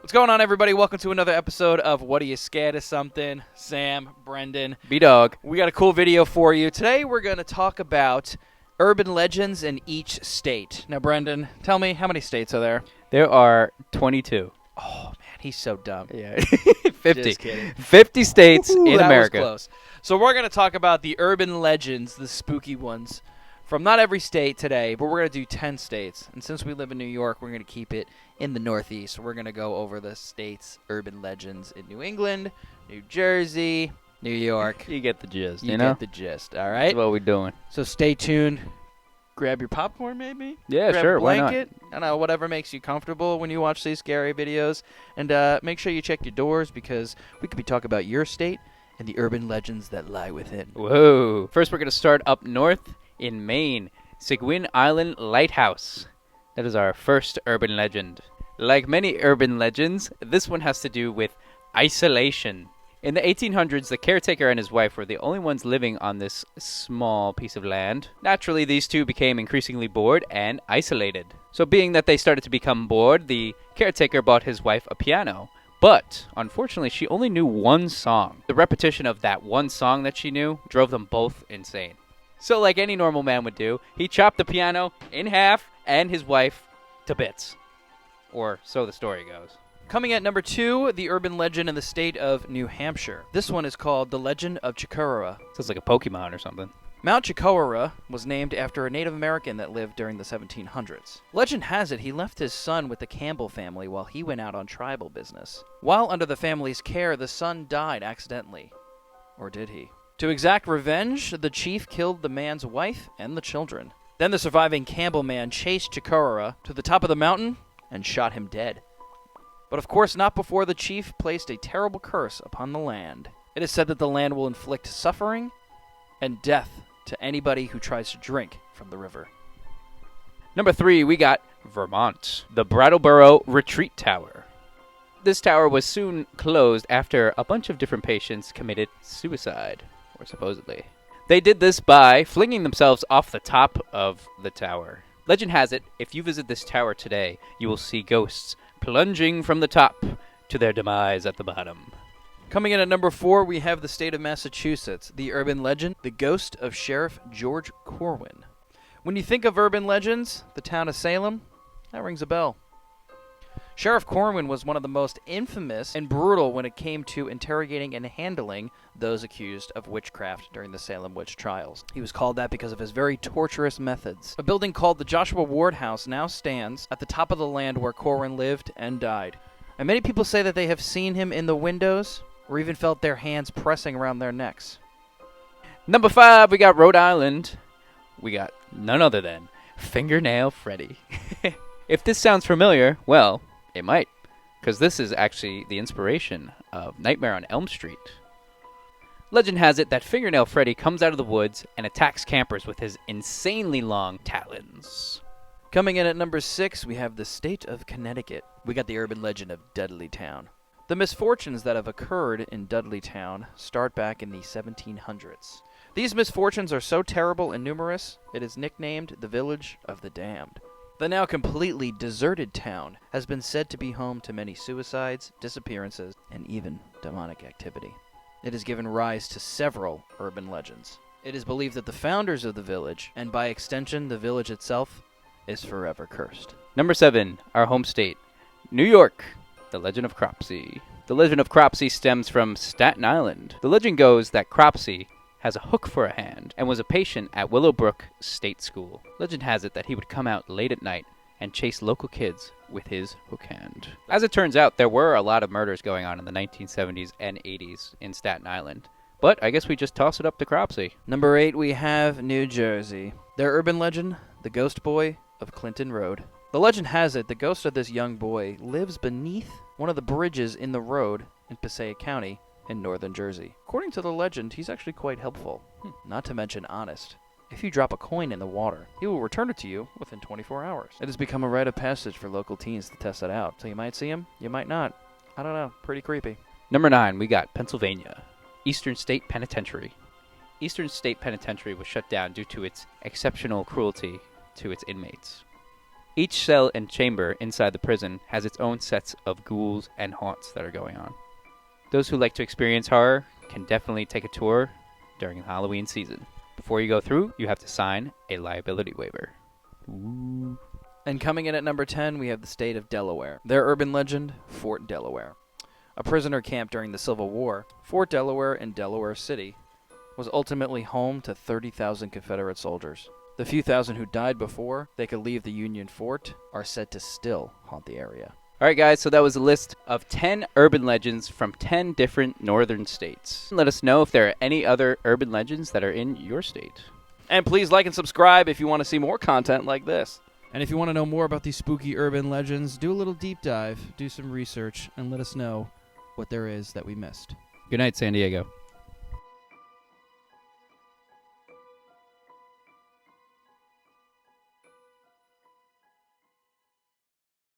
What's going on, everybody? Welcome to another episode of What Are You Scared of Something? Sam, Brendan. B-Dog. We got a cool video for you. Today we're going to talk about urban legends in each state. Now, Brendan, tell me, how many states are there? There are 22. Oh, man, he's so dumb. Yeah, 50. Just kidding. 50 states in that America. Was close. So we're going to talk about the urban legends, the spooky ones, from not every state today, but we're going to do 10 states. And since we live in New York, we're going to keep it in the Northeast. So we're going to go over the states' urban legends in New England, New Jersey, New York. You get the gist, You know? get the gist, all right? That's what we're doing. So stay tuned. Grab your popcorn, maybe? Yeah, Grab sure, a why not? blanket. I don't know, whatever makes you comfortable when you watch these scary videos. And make sure you check your doors because we could be talking about your state and the urban legends that lie within. Whoa. First, we're going to start up north in Maine. Seguin Island Lighthouse. That is our first urban legend. Like many urban legends, this one has to do with isolation. In the 1800s, the caretaker and his wife were the only ones living on this small piece of land. Naturally, these two became increasingly bored and isolated. So being that they started to become bored, the caretaker bought his wife a piano. But, unfortunately, she only knew one song. The repetition of that one song that she knew drove them both insane. So like any normal man would do, he chopped the piano in half and his wife to bits. Or so the story goes. Coming at number 2, the urban legend in the state of New Hampshire. This one is called the Legend of Chicora. Sounds like a Pokemon or something. Mount Chicora was named after a Native American that lived during the 1700s. Legend has it he left his son with the Campbell family while he went out on tribal business. While under the family's care, the son died accidentally. Or did he? To exact revenge, the chief killed the man's wife and the children. Then the surviving Campbell man chased Chicora to the top of the mountain and shot him dead. But of course not before the chief placed a terrible curse upon the land. It is said that the land will inflict suffering and death to anybody who tries to drink from the river. Number 3, we got Vermont. The Brattleboro Retreat Tower. This tower was soon closed after a bunch of different patients committed suicide. Or supposedly. They did this by flinging themselves off the top of the tower. Legend has it, if you visit this tower today, you will see ghosts plunging from the top to their demise at the bottom. Coming in at number 4, we have the state of Massachusetts. The urban legend, the ghost of Sheriff George Corwin. When you think of urban legends, the town of Salem, that rings a bell. Sheriff Corwin was one of the most infamous and brutal when it came to interrogating and handling those accused of witchcraft during the Salem witch trials. He was called that because of his very torturous methods. A building called the Joshua Ward House now stands at the top of the land where Corwin lived and died. And many people say that they have seen him in the windows or even felt their hands pressing around their necks. Number 5, we got Rhode Island. We got none other than Fingernail Freddy. If this sounds familiar, well, it might, because this is actually the inspiration of Nightmare on Elm Street. Legend has it that Fingernail Freddy comes out of the woods and attacks campers with his insanely long talons. Coming in at number 6, we have the state of Connecticut. We got the urban legend of Dudleytown. The misfortunes that have occurred in Dudleytown start back in the 1700s. These misfortunes are so terrible and numerous, it is nicknamed the Village of the Damned. The now completely deserted town has been said to be home to many suicides, disappearances, and even demonic activity. It has given rise to several urban legends. It is believed that the founders of the village, and by extension the village itself, is forever cursed. Number 7, our home state, New York. The Legend of Cropsey. The legend of Cropsey stems from Staten Island. The legend goes that Cropsey has a hook for a hand and was a patient at Willowbrook State School. Legend has it that he would come out late at night and chase local kids with his hook hand. As it turns out, there were a lot of murders going on in the 1970s and 80s in Staten Island. But I guess we just toss it up to Cropsey. Number 8, we have New Jersey. Their urban legend, the ghost boy of Clinton Road. The legend has it the ghost of this young boy lives beneath one of the bridges in the road in Passaic County in northern Jersey. According to the legend, he's actually quite helpful, not to mention honest. If you drop a coin in the water, he will return it to you within 24 hours. It has become a rite of passage for local teens to test it out. So you might see him, you might not. I don't know, pretty creepy. Number 9, we got Pennsylvania, Eastern State Penitentiary. Eastern State Penitentiary was shut down due to its exceptional cruelty to its inmates. Each cell and chamber inside the prison has its own sets of ghouls and haunts that are going on. Those who like to experience horror can definitely take a tour during the Halloween season. Before you go through, you have to sign a liability waiver. Ooh. And coming in at number 10, we have the state of Delaware. Their urban legend, Fort Delaware. A prisoner camp during the Civil War, Fort Delaware in Delaware City was ultimately home to 30,000 Confederate soldiers. The few thousand who died before they could leave the Union fort are said to still haunt the area. All right, guys, so that was a list of 10 urban legends from 10 different northern states. Let us know if there are any other urban legends that are in your state. And please like and subscribe if you want to see more content like this. And if you want to know more about these spooky urban legends, do a little deep dive, do some research, and let us know what there is that we missed. Good night, San Diego.